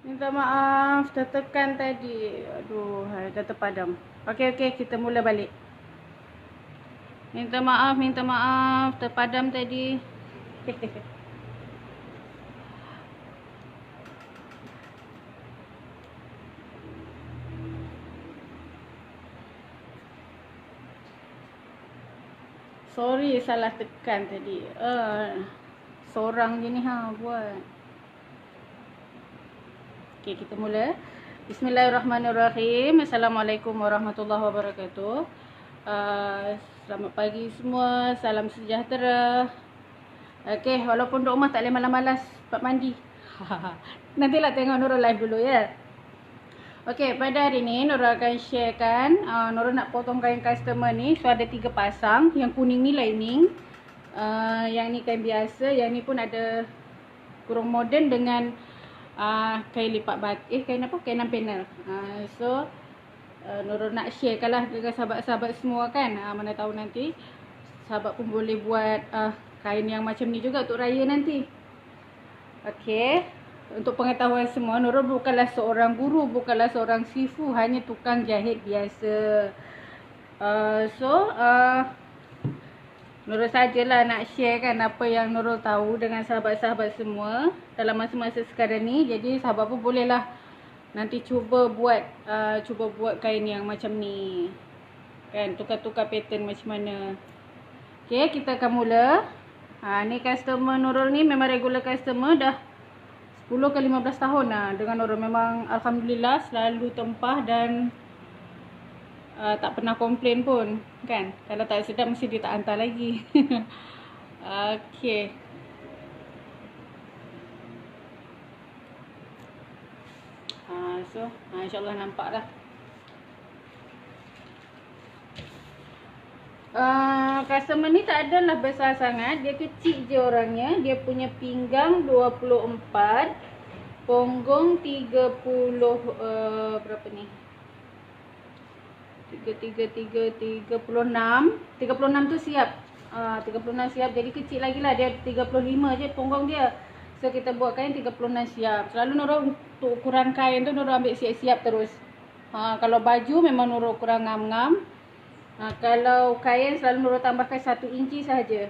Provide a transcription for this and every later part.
Minta maaf, tertekan tadi. Aduh, dah terpadam. Okey, kita mula balik. Minta maaf, terpadam tadi. Sorry, salah tekan tadi. Seorang je ni buat. Okey, kita mula. Bismillahirrahmanirrahim. Assalamualaikum warahmatullahi wabarakatuh. Selamat pagi semua. Salam sejahtera. Okey, walaupun duduk rumah tak boleh malas-malas buat mandi. Nantilah tengok Nurul live dulu ya. Okey, pada hari ni Nurul akan sharekan, Nurul nak potong kain customer ni. So ada 3 pasang. Yang kuning ni lining. Yang ni kain biasa. Yang ni pun ada kurung moden dengan kain lipat batik. Kain apa? Kainan panel. So Nurul nak sharekan lah dengan sahabat-sahabat semua kan. Mana tahu nanti sahabat pun boleh buat kain yang macam ni juga untuk raya nanti. Okey. Untuk pengetahuan semua, Nurul bukanlah seorang guru, bukanlah seorang sifu, hanya tukang jahit biasa. Nurul sajalah nak share kan apa yang Nurul tahu dengan sahabat-sahabat semua dalam masa-masa sekarang ni. Jadi sahabat pun bolehlah nanti cuba buat kain yang macam ni. Kan, tukar-tukar pattern macam mana. Okey, kita akan mula. Ni customer Nurul ni memang regular customer dah 10 ke 15 tahun dengan Nurul. Memang alhamdulillah selalu tempah dan tak pernah komplain pun kan. Kalau tak sedap mesti dia tak hantar lagi. Okey. InsyaAllah nampak dah. Customer ni tak adalah besar sangat. Dia kecil je orangnya. Dia punya pinggang 24, punggung 30, berapa ni? 36 tu siap. 36 siap. Jadi kecil lagi lah. Dia 35 je punggung dia. So kita buat kain 36 siap. Selalu Nurul untuk ukuran kain tu Nurul ambil siap-siap terus. Kalau baju memang Nurul kurang ngam-ngam. Kalau kain selalu Nurul tambahkan 1 inci sahaja.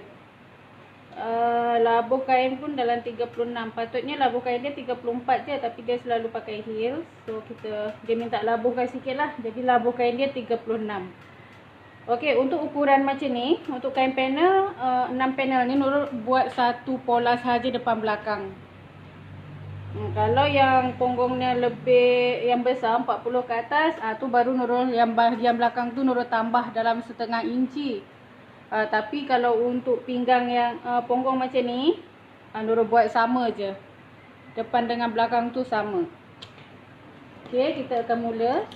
Labuh kain pun dalam 36. Patutnya labuh kain dia 34 je, tapi dia selalu pakai heels. So dia minta labuhkan sikit lah. Jadi labuh kain dia 36. Okey, untuk ukuran macam ni, untuk kain panel 6 panel ni Nurul buat 1 pola sahaja depan belakang. Kalau yang punggungnya lebih yang besar 40 ke atas, tu baru Nurul yang bahagian belakang tu Nurul tambah dalam 1/2 inci. Tapi kalau untuk pinggang yang punggung macam ni, Nurul buat sama je. Depan dengan belakang tu sama. Okey, kita akan mula.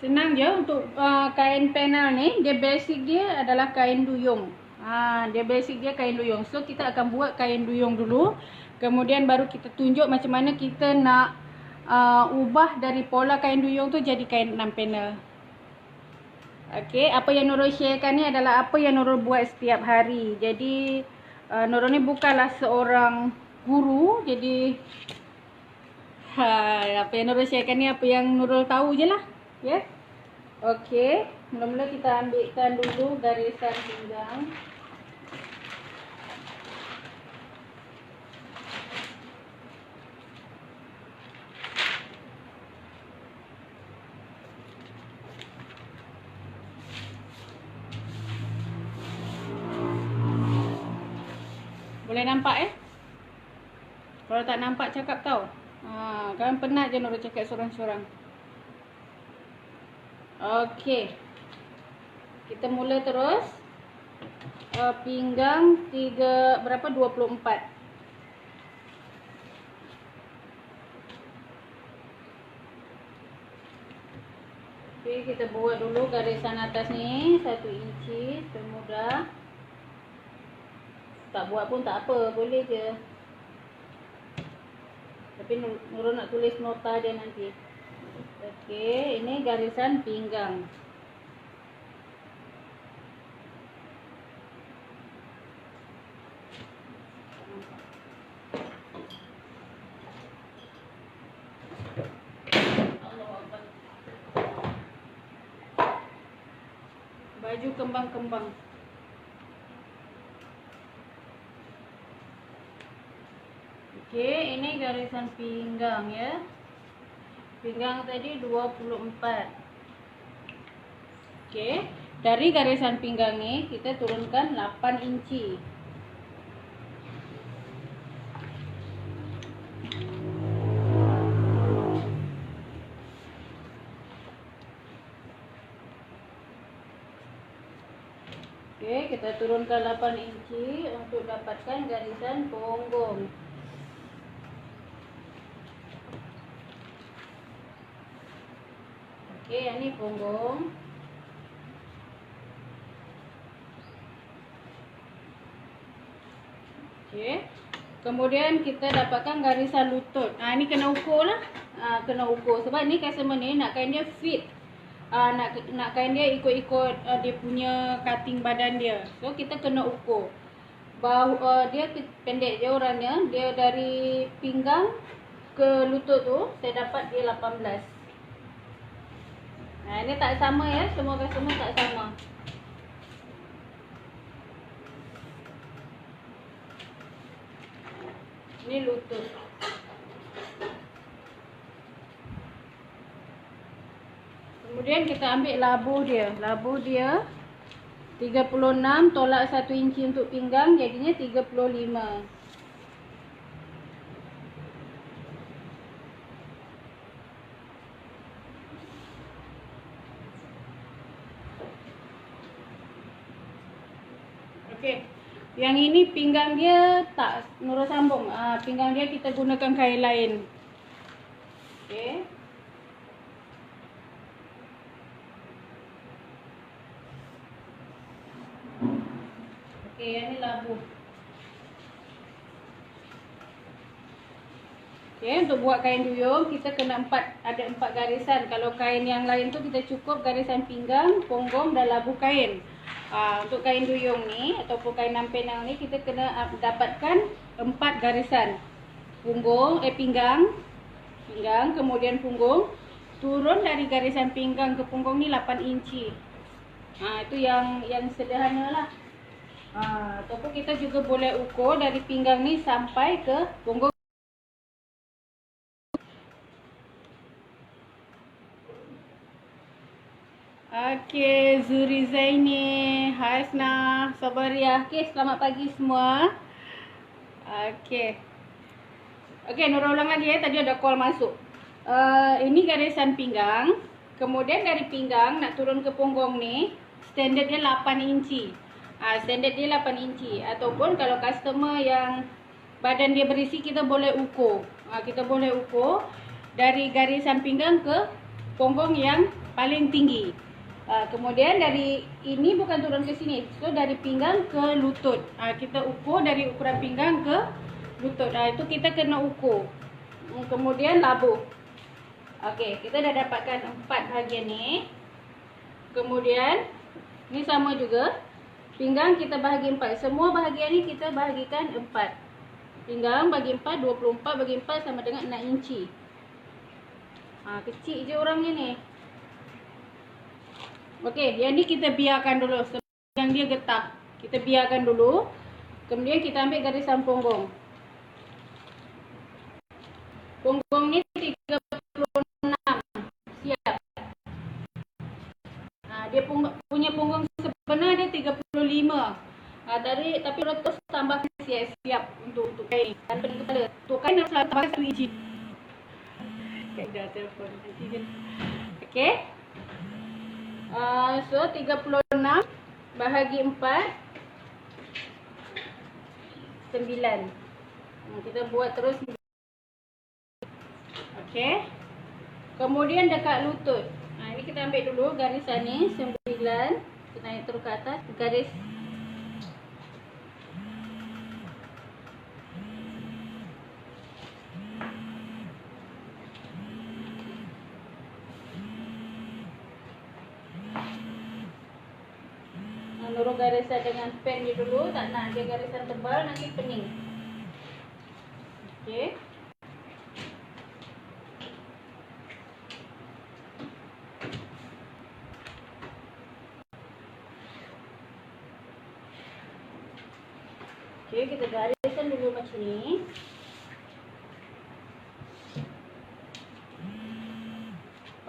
Senang je untuk kain panel ni. Dia basic dia adalah kain duyung. Dia basic dia kain duyung. So kita akan buat kain duyung dulu. Kemudian baru kita tunjuk macam mana kita nak ubah dari pola kain duyung tu jadi kain 6 panel. Okey, apa yang Nurul sharekan ni adalah apa yang Nurul buat setiap hari. Jadi Nurul ni bukanlah seorang guru. Jadi apa yang Nurul sharekan ni apa yang Nurul tahu je lah. Ya. Okey, mula-mula kita ambilkan dulu garisan pinggang. Boleh nampak Kalau tak nampak cakap tau. Kan penat je Nurul cakap sorang-sorang. Okey. Kita mula terus. Pinggang 24. Okey, kita buat dulu garisan atas ni 1 inci supaya mudah. Tak buat pun tak apa, boleh je. Tapi Nurul nak tulis nota dia nanti. Okey, ini garisan pinggang. Baju kembang-kembang. Okey, ini garisan pinggang ya. Pinggang tadi 24. Okey, dari garisan pinggang ni kita turunkan 8 inci. Okey, kita turunkan 8 inci untuk dapatkan garisan punggung. Okey, yang ni punggung. Okey. Kemudian kita dapatkan garisan lutut. Ni kena ukur lah. Kena ukur sebab ni customer ni nak kain dia fit. Nak kain dia ikut-ikut dia punya cutting badan dia. So kita kena ukur. Bahu dia pendek je orangnya. Dia dari pinggang ke lutut tu saya dapat dia 18. Ini tak sama ya, semua customer tak sama. Ini lutut. Kemudian kita ambil labuh dia. Labuh dia 36 tolak 1 inci untuk pinggang, jadinya 35. Okey. Yang ini pinggang dia tak nurut sambung. Pinggang dia kita gunakan kain lain. Okey. Okey, yang ni labuh. Okey, untuk buat kain duyung kita kena ada 4 garisan. Kalau kain yang lain tu kita cukup garisan pinggang, punggung dan labuh kain. Untuk kain duyung ni ataupun kain 6 panel ni kita kena dapatkan 4 garisan. Pinggang, kemudian punggung, turun dari garisan pinggang ke punggung ni 8 inci. Itu yang sederhana lah. Ataupun kita juga boleh ukur dari pinggang ni sampai ke punggung. Okey, Zuri Zaini, Hasna, Sabariah. Okey, selamat pagi semua. Okey. Okey, Nurul ulang lagi ya. Tadi ada call masuk. Ini garisan pinggang. Kemudian dari pinggang nak turun ke punggung ni, standard dia 8 inci. Standard dia 8 inci. Ataupun kalau customer yang badan dia berisi, kita boleh ukur. Kita boleh ukur dari garisan pinggang ke punggung yang paling tinggi. Kemudian dari ini bukan turun ke sini. So dari pinggang ke lutut. Kita ukur dari ukuran pinggang ke lutut. Itu kita kena ukur. Kemudian labuh. Okey, kita dah dapatkan 4 bahagian ni. Kemudian ni sama juga. Pinggang kita bahagi 4. Semua bahagian ni kita bahagikan 4. Pinggang bagi 4, 24 bagi 4 sama dengan 6 inci. Kecil je orangnya ni. Okey, yang ni kita biarkan dulu sebab dia getah. Kita biarkan dulu. Kemudian kita ambil garisan punggung. Punggung ni 36. Siap. Dia punya punggung sebenar dia 35. Tapi terus tambah siap untuk kain. Tanpa kepala. Untuk kain nak tambah 1 inci. Okay, dah telefon. Okey. So 36 bahagi 4 9. Kita buat terus. Okey. Kemudian dekat lutut. Ini kita ambil dulu garisan ni 9. Kita naik terus ke atas garis. Nurul garisan dengan pen dia dulu, tak nak dia garisan tebal, nanti pening. Okey. Okay, kita gariskan dulu macam ni.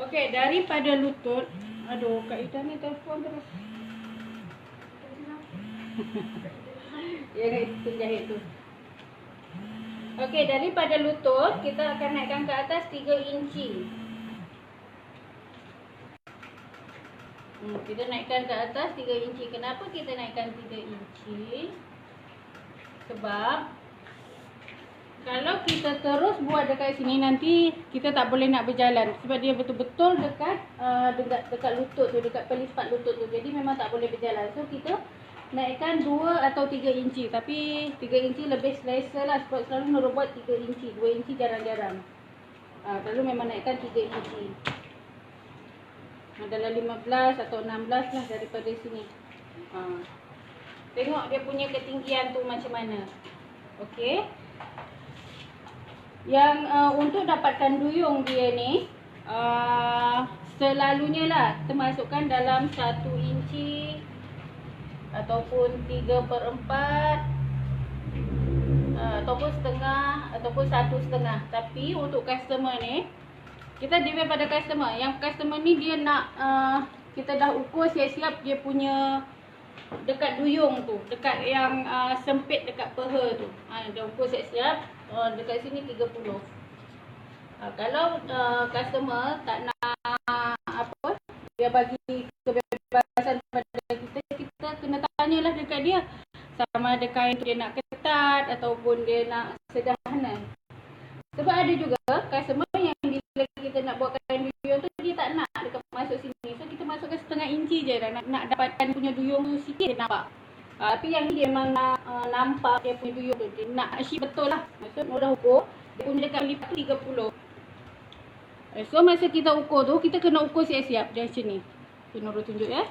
Okey, daripada lutut. Aduh, Kak Ida ni telefon terus. Ya, itu jahit tu. Okey, daripada lutut kita akan naikkan ke atas 3 inci. Kita naikkan ke atas 3 inci. Kenapa kita naikkan 3 inci? Sebab kalau kita terus buat dekat sini nanti kita tak boleh nak berjalan sebab dia betul-betul dekat lutut tu, dekat pelispat lutut tu. Jadi memang tak boleh berjalan. So kita naikkan 2 atau 3 inci. Tapi 3 inci lebih selesa lah sebab selalu Nurul buat 3 inci. 2 inci jarang-jarang. Selalu memang naikkan 3 inci. Adalah 15 atau 16 lah daripada sini. Tengok dia punya ketinggian tu macam mana. Okey. Yang untuk dapatkan duyung dia ni selalunya lah kita masukkan dalam 1 inci ataupun 3/4 ataupun setengah ataupun 1/2. Tapi untuk customer ni kita depend pada customer. Yang customer ni dia nak kita dah ukur siap-siap dia punya dekat duyung tu, dekat yang sempit dekat peha tu. Dah ukur siap-siap. Dekat sini 30. Kalau customer tak nak apa, dia bagi kebebasan pada kita, kita kena tanyalah dekat dia sama ada kain tu dia nak ketat ataupun dia nak sederhana. Sebab ada juga customer yang bila kita nak buat kain duyung tu dia tak nak dekat masuk sini. So kita masukkan setengah inci je dah nak dapatkan punya duyung tu sikit dia nampak. Tapi yang ni dia memang nak nampak dia punya duyung tu. Dia nak shape betul lah. Maksud dah ukur dia punya dekat lipat 30. So masa kita ukur tu kita kena ukur siap-siap dia macam ni. Okay, Nurul tunjuk ya.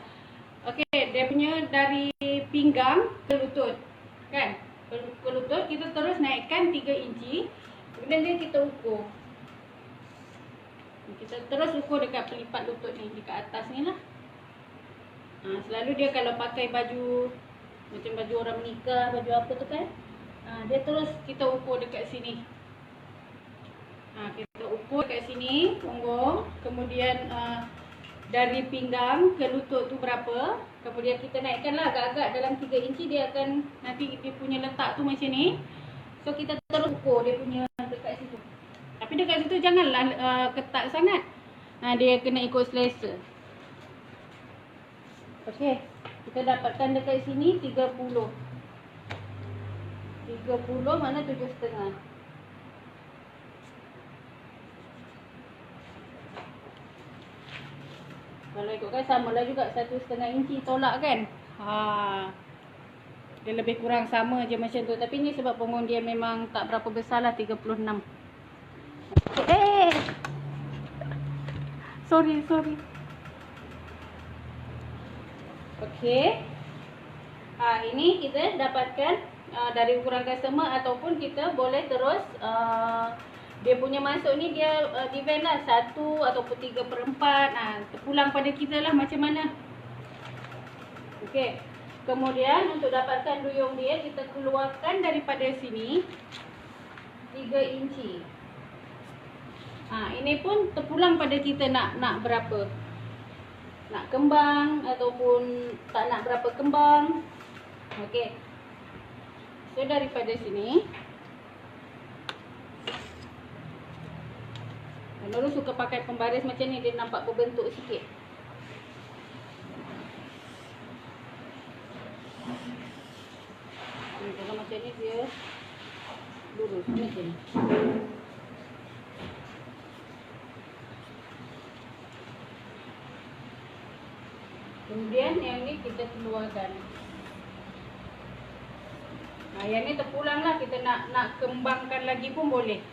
Okey, dia punya dari pinggang ke lutut. Kan? Ke lutut kita terus naikkan 3 inci. Kemudian dia kita ukur. Kita terus ukur dekat pelipat lutut ni, dekat atas ni lah. Selalu dia kalau pakai baju macam baju orang menikah, baju apa tu kan, dia terus kita ukur dekat sini. Kita ukur dekat sini punggung, kemudian dari pinggang ke lutut tu berapa, kemudian kita naikkan lah agak-agak dalam 3 inci. Dia akan nanti dia punya letak tu macam ni. So kita terus ukur dia punya dekat situ. Tapi dekat situ janganlah ketat sangat. Dia kena ikut selesa. Okey, kita dapatkan dekat sini 30. 30 mana 7,5. Kalau ikutkan samalah juga 1,5 inci tolak kan. Dia lebih kurang sama je macam tu. Tapi ni sebab punggung dia memang tak berapa besar lah, 36. Sorry. Okey. Ini kita dapatkan dari ukuran customer ataupun kita boleh terus dia punya masuk ni dia depend lah 1 ataupun 3/4. Terpulang pada kita lah macam mana. Okey. Kemudian untuk dapatkan duyung dia kita keluarkan daripada sini 3 inci. Ini pun terpulang pada kita nak berapa. Nak kembang ataupun tak nak berapa kembang. Okey. So daripada sini Nurul suka pakai pembaris macam ni, dia nampak berbentuk sikit. Kalau macam ni dia lurus macam ni. Kemudian yang ni kita keluarkan. Yang ni terpulang lah, kita nak kembangkan lagi pun boleh.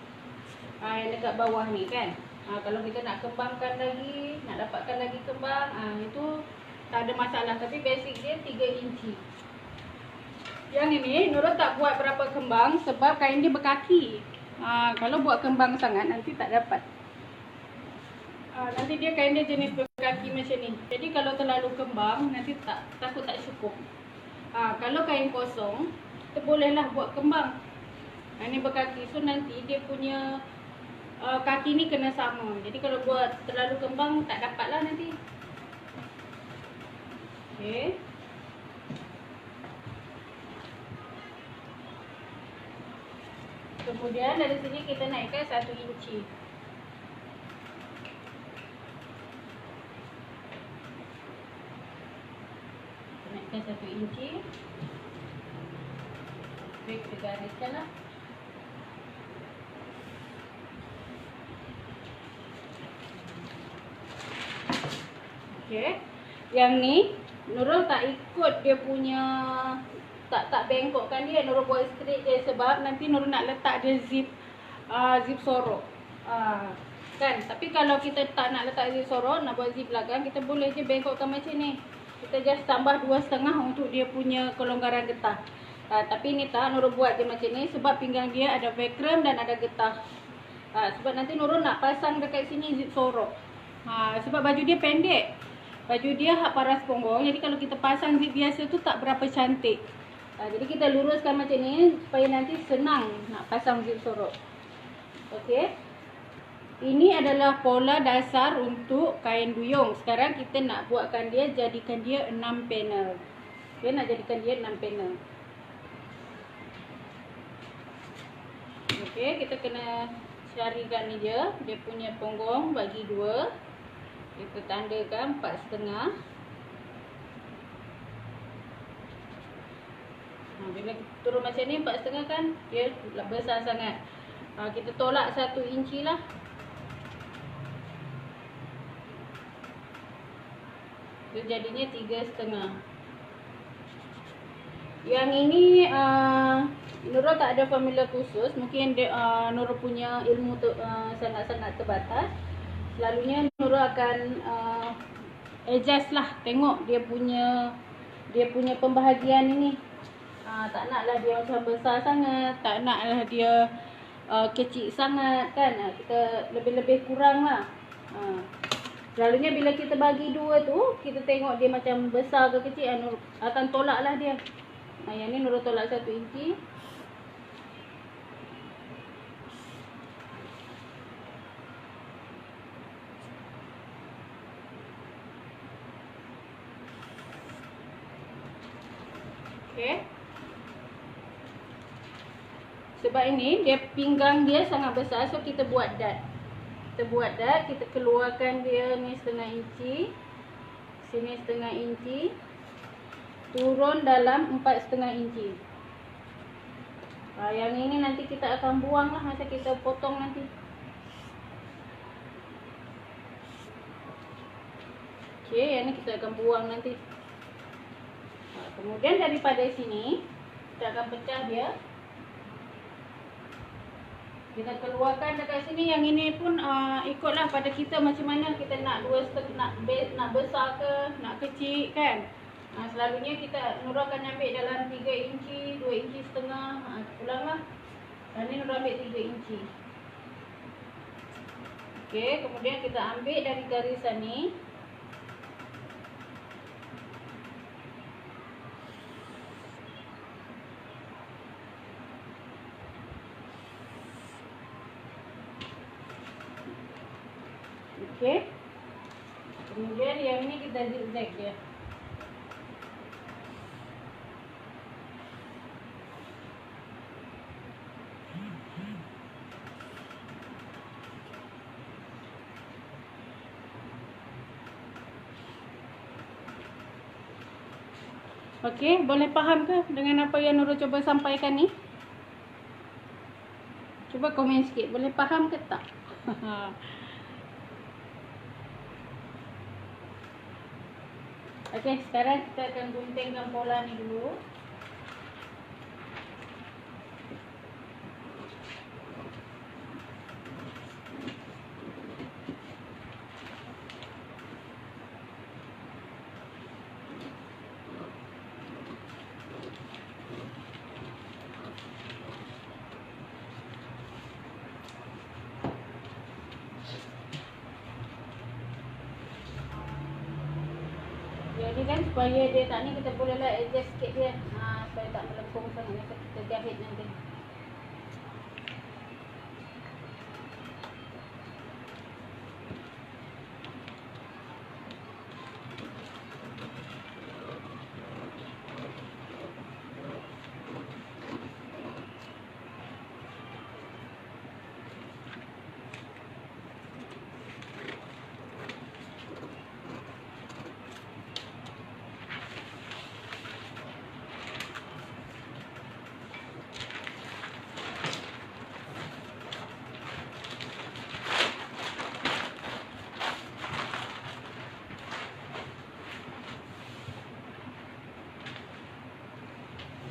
Yang dekat bawah ni kan. Kalau kita nak kembangkan lagi, nak dapatkan lagi kembang, itu tak ada masalah. Tapi basic dia 3 inci. Yang ini Nurul tak buat berapa kembang sebab kain dia berkaki. Kalau buat kembang sangat nanti tak dapat. Nanti dia kain dia jenis berkaki macam ni. Jadi kalau terlalu kembang nanti takut tak cukup. Kalau kain kosong kita bolehlah buat kembang. Ini berkaki, so nanti dia punya kaki ni kena sama. Jadi kalau buat terlalu kembang tak dapat lah nanti. Okay. Kemudian dari sini kita naikkan 1 inci. Naikkan 1 inci. Okay, kita gariskan lah. Okay. Yang ni Nurul tak ikut dia punya, tak bengkokkan dia. Nurul buat straight je sebab nanti Nurul nak letak dia zip sorok. Kan? Tapi kalau kita tak nak letak zip sorok, nak buat zip belakang, kita boleh je bengkokkan macam ni. Kita just tambah 2,5 untuk dia punya kelonggaran getah. Tapi ni tak, Nurul buat dia macam ni sebab pinggang dia ada velcro dan ada getah. Sebab nanti Nurul nak pasang dekat sini zip sorok. Sebab baju dia pendek. Baju dia hak paras punggung. Jadi kalau kita pasang zip biasa tu tak berapa cantik. Jadi kita luruskan macam ni supaya nanti senang nak pasang zip sorok. Okey. Ini adalah pola dasar untuk kain duyung. Sekarang kita nak buatkan dia, jadikan dia 6 panel. Okey, nak jadikan dia 6 panel. Okey, kita kena carikan ni dia punya punggung bagi 2. Kita tandakan 4,5. Bila turun macam ni 4,5 kan dia besar sangat. Kita tolak 1 inci lah. Dia jadinya 3,5. Yang ini Nurul tak ada formula khusus. Mungkin Nurul punya ilmu sangat-sangat terbatas. Selalunya Nurul akan adjust lah, tengok dia punya pembahagian ini. Tak naklah dia macam besar sangat, tak naklah dia kecil sangat kan. Kita lebih-lebih kurang lah. Selalunya bila kita bagi 2 tu, kita tengok dia macam besar ke kecil, Nurul akan tolak lah dia. Yang ni Nurul tolak 1 inci. Okay. Sebab ini dia pinggang dia sangat besar, so kita buat dart. Kita keluarkan dia ni 1/2 inci. Sini 1/2 inci. Turun dalam 4,5 inci. Yang ini nanti kita akan buang lah masa kita potong nanti. Okay, yang ni kita akan buang nanti. Kemudian daripada sini kita akan pecah dia. Kita keluarkan dekat sini. Yang ini pun ikutlah pada kita macam mana kita nak 2,5, nak besar ke nak kecil kan. Selalunya Nurul akan ambil dalam 3 inci, 2 inci setengah. Ulanglah. Dan ni Nurul ambil 3 inci. Okey, kemudian kita ambil dari garisan ni. Okey. Kemudian yang ni kita zigzag dia. Okey, boleh faham ke dengan apa yang Nurul cuba sampaikan ni? Cuba komen sikit, boleh faham ke tak? Okey, sekarang kita akan guntingkan pola ni dulu. Jadi kan supaya dia tak ni, kita bolehlah adjust sikit dia. supaya tak melengkung sangat masa kita jahit nanti.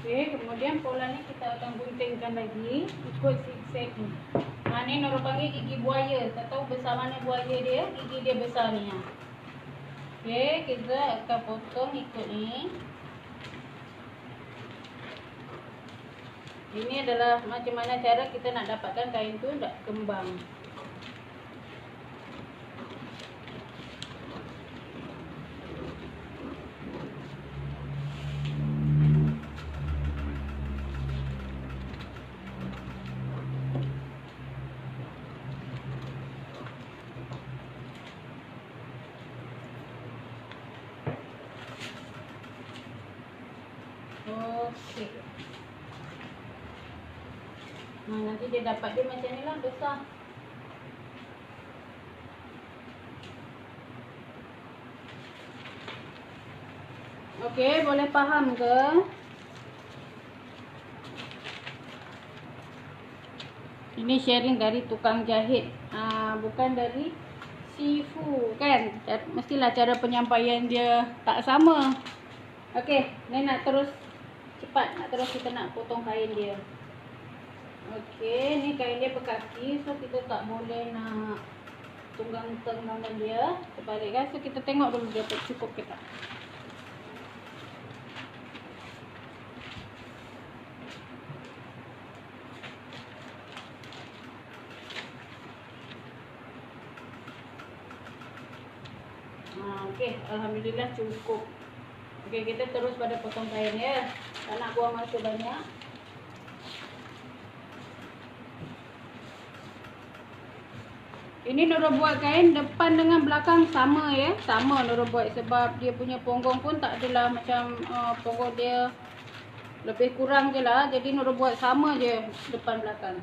Okey, kemudian pola ni kita akan guntingkan lagi ikut zigzag ni. Ni Nurul panggil gigi buaya. Tak tahu besar mana buaya dia, gigi dia besar ni. Okey, kita akan potong ikut ni. Ini adalah macam mana cara kita nak dapatkan kain tu tak kembang. Okey. Nanti dia dapat dia macam ni lah, besar. Okey, boleh faham ke? Ini sharing dari tukang jahit, bukan dari Sifu kan. Mestilah cara penyampaian dia tak sama. Okey, ni nak terus cepat, nak terus kita nak potong kain dia. Okey, ni kain dia berkaki, so kita tak boleh nak tunggang-tunggangan dia. Terbalik kan, so kita tengok dulu dia cukup ke tak. Okey, alhamdulillah cukup. Okey, kita terus pada potong kain ya. Tak nak buang masa banyak. Ini Nurul buat kain depan dengan belakang sama ya. Sama Nurul buat sebab dia punya ponggong pun tak adalah macam ponggong dia lebih kurang je lah. Jadi Nurul buat sama je depan belakang.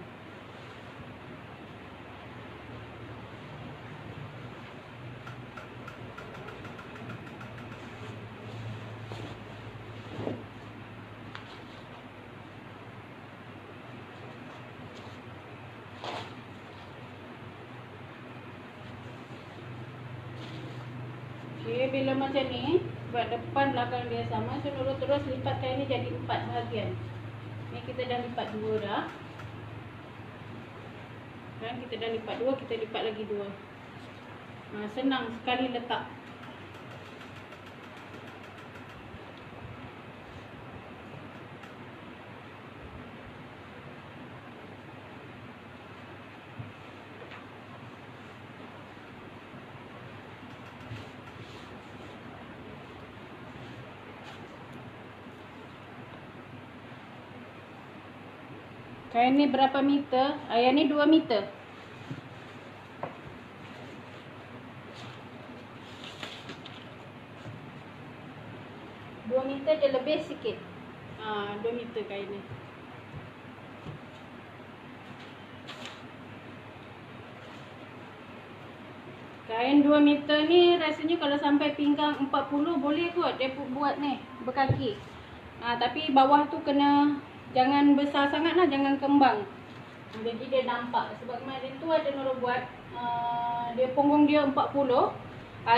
Okay, bila macam ni, buat depan belakang dia sama, so Nurul terus lipat kain ni jadi 4 bahagian. Ni kita dah lipat 2 dah. Kan kita dah lipat 2, kita lipat lagi 2. Senang sekali letak. Kain ni berapa meter? Yang ni 2 meter. Dia lebih sikit. 2 meter kain ni. Kain 2 meter ni rasanya kalau sampai pinggang 40 boleh kot dia buat ni berkaki. Tapi bawah tu kena jangan besar sangat lah, jangan kembang. Jadi dia nampak. Sebab kemarin tu ada Nurul buat dia ponggong dia 40,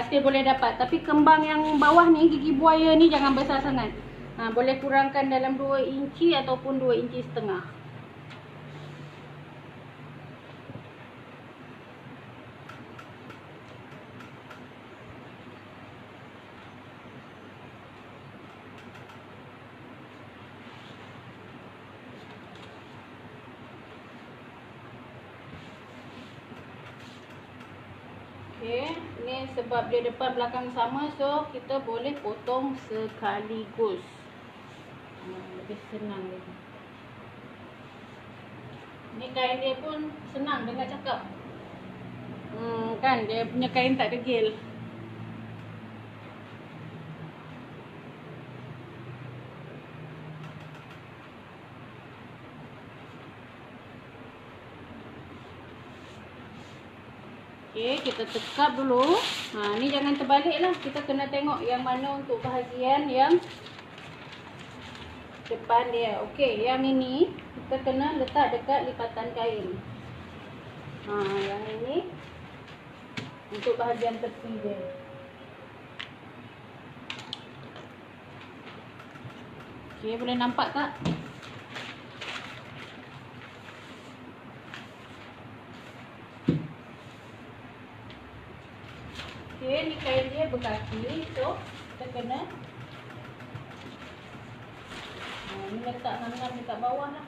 still boleh dapat. Tapi kembang yang bawah ni, gigi buaya ni jangan besar sangat. Boleh kurangkan dalam 2 inci ataupun 2 inci setengah. Okey, ni sebab dia depan belakang sama, so kita boleh potong sekaligus. Lebih senang lagi. Ni kain dia pun senang dengar cakap. Kan dia punya kain tak degil. Okey, kita tekap dulu. Ni jangan terbalik lah. Kita kena tengok yang mana untuk bahagian yang depan dia. Okey, yang ini kita kena letak dekat lipatan kain. Yang ini untuk bahagian tepi dia. Okey, boleh nampak tak? Okey, ni kain dia berkaki. So, kita kena ni letak ngam-ngam dekat bawah lah.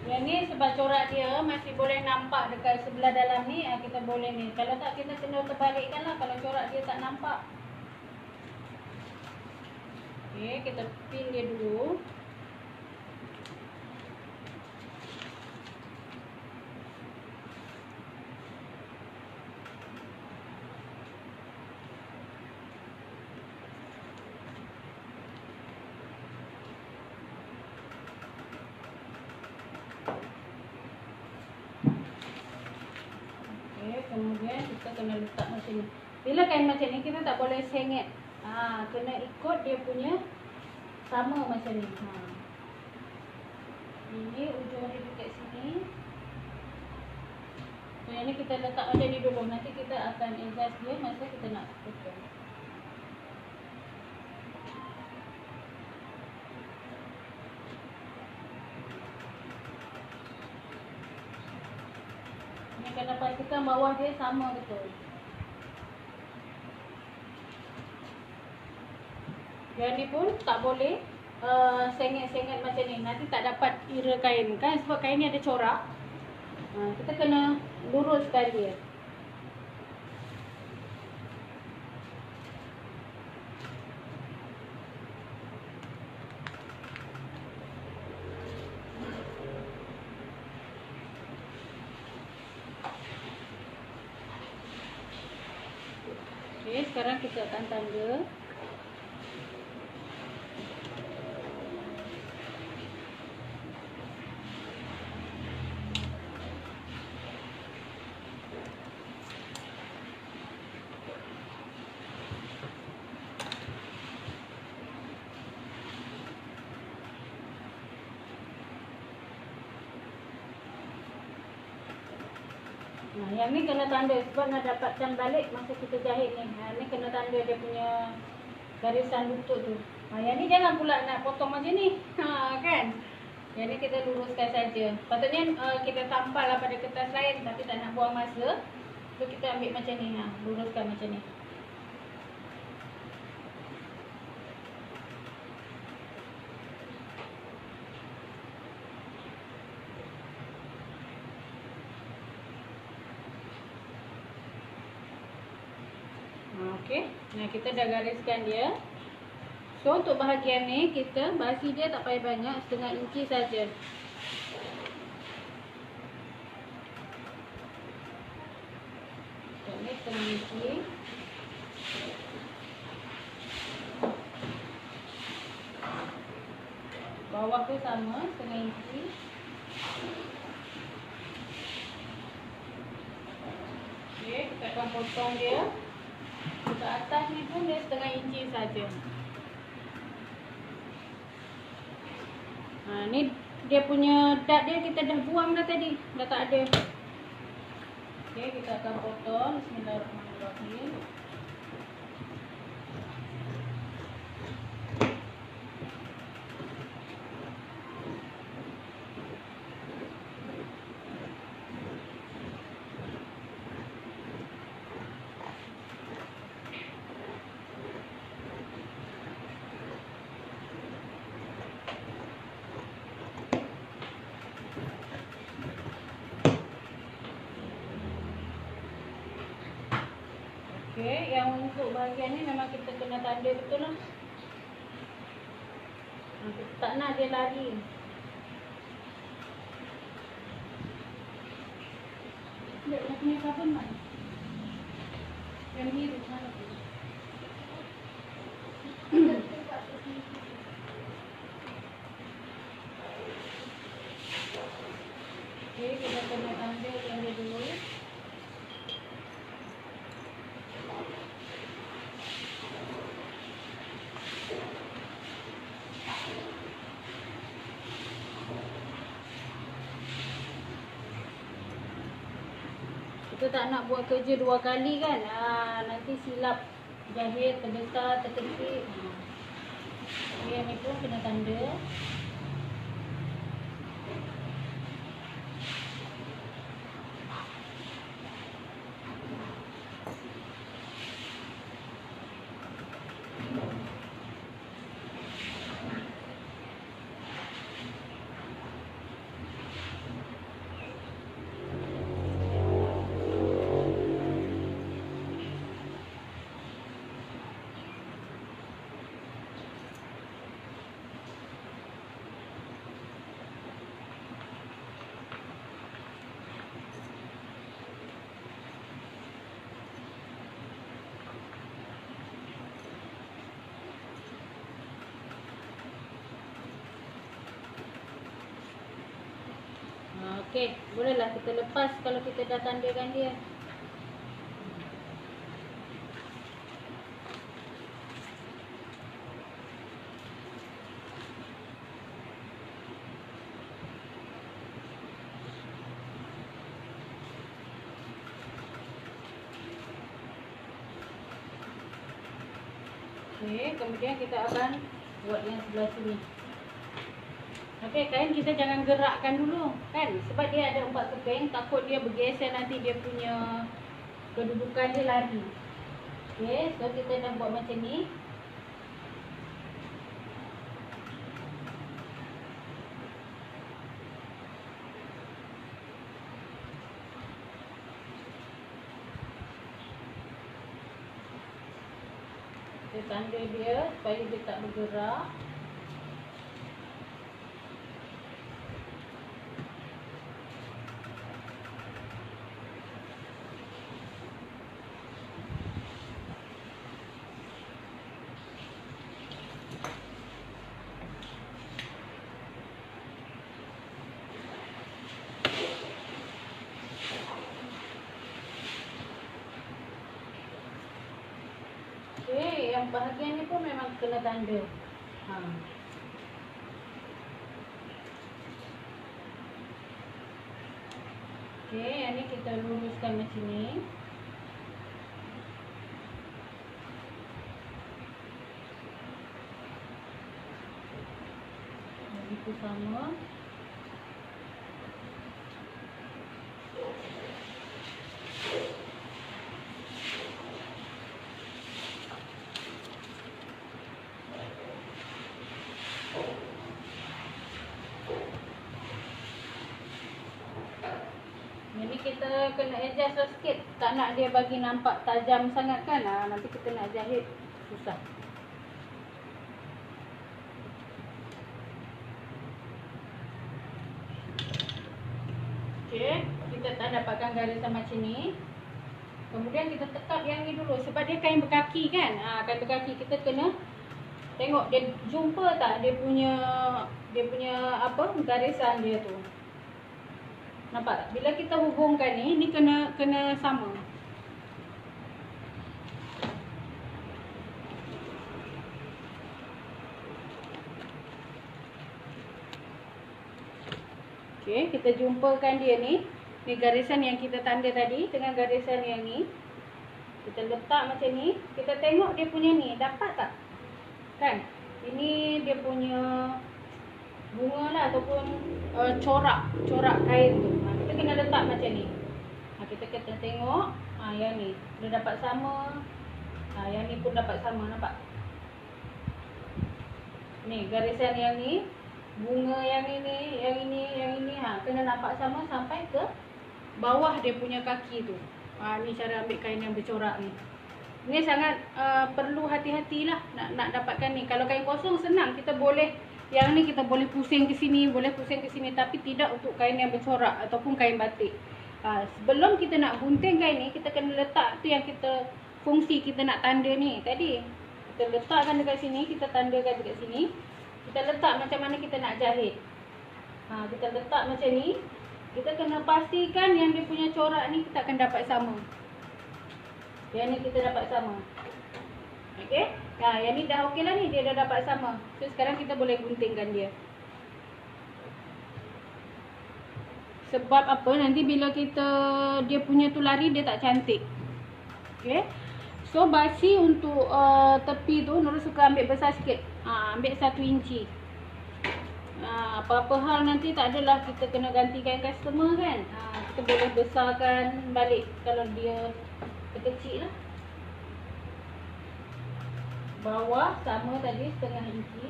Yang ni sebab corak dia masih boleh nampak dekat sebelah dalam ni, kita boleh ni. Kalau tak kita kena terbalikkan lah kalau corak dia tak nampak. Okey, kita pin dia dulu. Kemudian kita kena letak macam ni. Bila kain macam ni kita tak boleh sengit. Kena ikut dia punya sama macam ni. Ini ujung dia dekat sini. So yang ni kita letak macam ni dulu. Nanti kita akan adjust dia masa kita nak potong. Kena pastikan bawah dia sama betul. Yang ni pun tak boleh sengit-sengit macam ni. Nanti tak dapat ira kain kan sebab kain ni ada corak. Kita kena luruskan dia. Okey, sekarang kita akan tanda. Yang ni kena tanda sebab nak dapatkan balik masa kita jahit ni. Ni kena tanda dia punya garisan lutut tu. Yang ni jangan pula nak potong macam ni. Kan? Yang ni kita luruskan saja. Patutnya kita tampal lah pada kertas lain tapi tak nak buang masa. So kita ambil macam ni. Luruskan macam ni. Okey, kita dah gariskan dia. So untuk bahagian ni kita basi dia tak payah banyak, setengah inci saja. Ini setengah inci. Bawah tu sama, setengah inci. Okey, kita akan potong dia. Ke atas ni pun dia setengah inci saja. Ni dia punya dart dia kita dah buang dah tadi. Dah tak ada. Okey, kita akan potong. Bismillahirrahmanirrahim. Okey, yang untuk bahagian ni memang kita kena tanda betul lah. Kita tak nak dia lari. Dia punya cover mana? Yang biru mana tu? Okey, kita kena tanda dia dulu. Kita tak nak buat kerja 2 kali kan. Nanti silap jahit, terbesar, terkecil. Yang ni pun kena tanda. Okey, bolehlah kita lepas kalau kita dah tandakan dia. Okey, kemudian kita akan buat yang sebelah sini. Okey, kain kita jangan gerakkan dulu kan, sebab dia ada 4 keping, takut dia bergeser nanti dia punya kedudukan dia lari. Okey, so kita nak buat macam ni. Kita tanda dia supaya dia tak bergerak. Okey, yang bahagian ni pun memang kena tanda. Okey, yang ni kita luruskan macam ni. Begitu sama. Jadi kita kena adjust lah sikit. Tak nak dia bagi nampak tajam sangat kan. Nanti kita nak jahit susah. Okey, kita tak dapatkan garisan macam ni. Kemudian kita tekap yang ni dulu. Sebab dia kain berkaki kan. Kain berkaki kita kena tengok dia jumpa tak dia punya apa garisan dia tu. Nampak tak? Bila kita hubungkan ni kena sama. Okey, kita jumpakan dia ni. Ni garisan yang kita tanda tadi dengan garisan yang ni. Kita letak macam ni. Kita tengok dia punya ni. Dapat tak? Kan? Ini dia punya bunga lah ataupun corak kain tu. Kita kena letak macam ni. Kita kena tengok. Yang ni. Dia dapat sama. Yang ni pun dapat sama. Nampak? Ni garisan yang ni. Bunga yang ini, yang ini. Kena nampak sama sampai ke bawah dia punya kaki tu. Ni cara ambil kain yang bercorak ni. Ini sangat perlu hati-hatilah nak dapatkan ni. Kalau kain kosong senang, kita boleh yang ni kita boleh pusing ke sini, boleh pusing ke sini, tapi tidak untuk kain yang bercorak ataupun kain batik. Sebelum kita nak gunting kain ni, kita kena letak tu yang kita fungsi kita nak tanda ni tadi. Kita letakkan dekat sini, kita tandakan dekat sini. Kita letak macam mana kita nak jahit. Kita letak macam ni. Kita kena pastikan yang dia punya corak ni kita akan dapat sama. Yang ni kita dapat sama. Okey. Yang ni dah okey lah ni. Dia dah dapat sama. So sekarang kita boleh guntingkan dia. Sebab apa? Nanti bila dia punya tu lari, dia tak cantik. Okey. So basi untuk tepi tu Nurul suka ambil besar sikit. Ambil 1 inci. Apa-apa hal nanti tak adalah kita kena gantikan customer kan. Kita boleh besarkan balik kalau dia kecil lah. Bawah sama tadi 1/2 inci.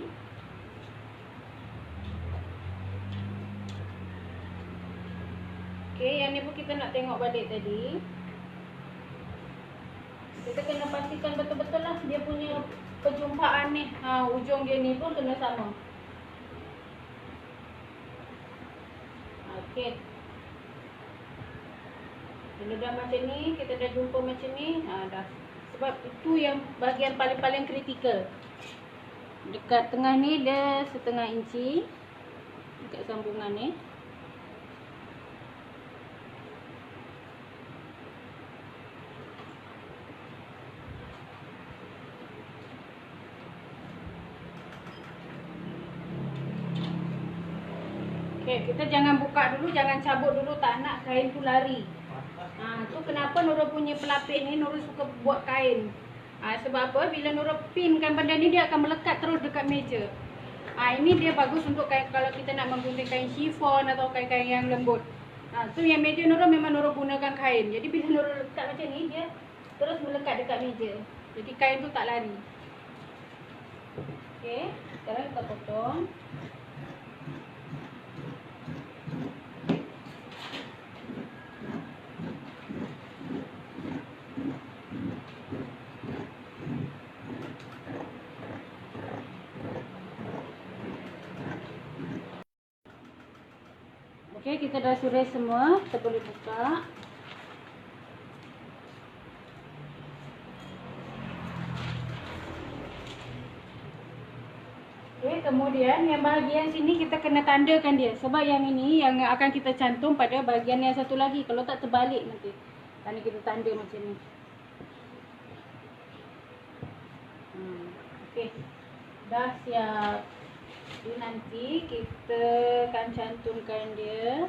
Okey, yang ni pun kita nak tengok balik tadi. Kita kena pastikan betul-betul lah dia punya perjumpaan ni. Ujung dia ni pun kena sama. Okey. Bila dah macam ni, kita dah jumpa macam ni, dah. Sebab itu yang bahagian paling-paling kritikal. Dekat tengah ni dia 1/2 inci. Dekat sambungan ni. Okey, kita jangan buka dulu, jangan cabut dulu, tak nak kain tu lari. Tu kenapa Nurul punya pelapik ni Nurul suka buat kain. Sebab apa? Bila Nurul pinkan benda ni, dia akan melekat terus dekat meja. Ini dia bagus untuk kain kalau kita nak menggunakan kain chiffon atau kain-kain yang lembut. Tu yang meja Nurul memang Nurul gunakan kain. Jadi bila Nurul letak macam ni, dia terus melekat dekat meja. Jadi kain tu tak lari. Okey, sekarang kita potong. Okey, kita dah surai semua. Kita boleh buka. Okey, kemudian yang bahagian sini kita kena tandakan dia. Sebab yang ini yang akan kita cantum pada bahagian yang satu lagi. Kalau tak terbalik nanti. Kerana kita tanda macam ni. Okey. Dah siap. Jadi nanti kita akan cantumkan dia.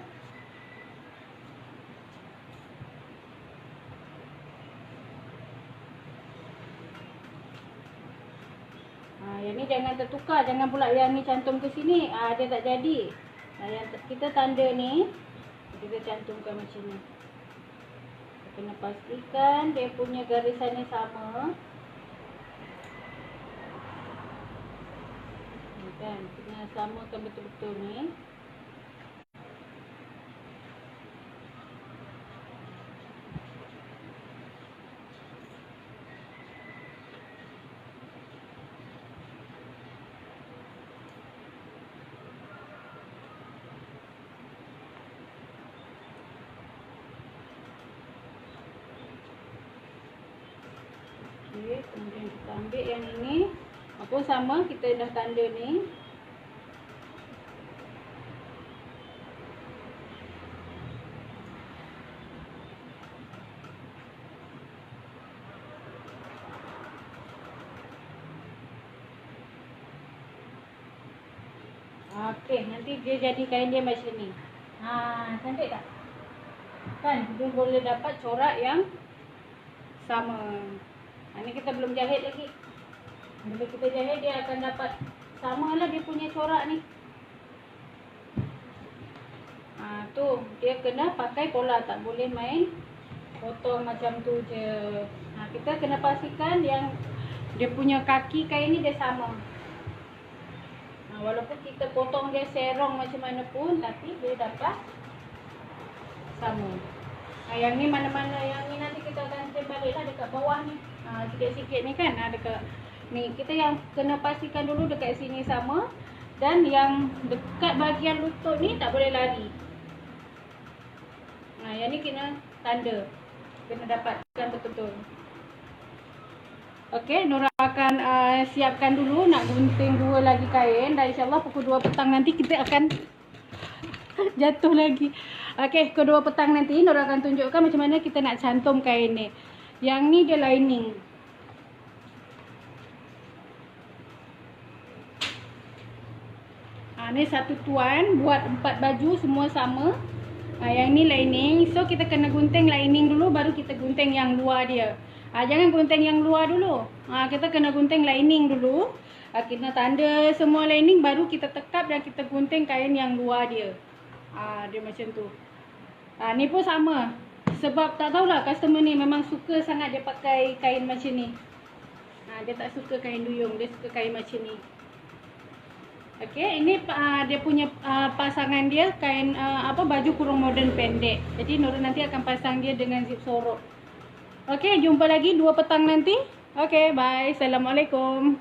Yang ni jangan tertukar, jangan pula yang ni cantum ke sini. Dia tak jadi. Yang kita tanda ni, kita cantumkan macam ni. Kita kena pastikan dia punya garisannya sama. Kan, kena samakan betul-betul ni. Okey, kemudian kita ambil yang ini. Apa sama kita dah tanda ni. Okey, nanti dia jadi kain dia macam ni. Cantik tak? Kan, kita boleh dapat corak yang sama. Ini kita belum jahit lagi. Bila kita jahit, dia akan dapat samalah dia punya corak ni. Tu dia kena pakai pola, tak boleh main potong macam tu je. Kita kena pastikan yang dia punya kaki kain ni dia sama. Walaupun kita potong dia serong macam mana pun, tapi dia dapat sama. Yang ni mana-mana, yang ni nanti kita akan set balik lah dekat bawah ni. Sikit-sikit ni kan dekat ni. Kita yang kena pastikan dulu dekat sini sama. Dan yang dekat bahagian lutut ni tak boleh lari. Yang ni kena tanda. Kena dapatkan betul-betul. Okey, Nora akan siapkan dulu nak gunting 2 lagi kain. Dan insyaAllah pukul 2 petang nanti kita akan jatuh lagi. Okey, pukul 2 petang nanti Nora akan tunjukkan macam mana kita nak cantum kain ni. Yang ni dia lining. Ni satu tuan buat 4 baju semua sama. Yang ni lining. So kita kena gunting lining dulu baru kita gunting yang luar dia. Jangan gunting yang luar dulu. Kita kena gunting lining dulu. Kita tanda semua lining baru kita tekap dan kita gunting kain yang luar dia. Dia macam tu. Ni pun sama. Sebab tak tahulah customer ni memang suka sangat dia pakai kain macam ni. Dia tak suka kain duyung, dia suka kain macam ni. Okey, ini dia punya pasangan dia kain baju kurung moden pendek. Jadi Nora nanti akan pasang dia dengan zip sorok. Okey, jumpa lagi 2 petang nanti. Okey, bye. Assalamualaikum.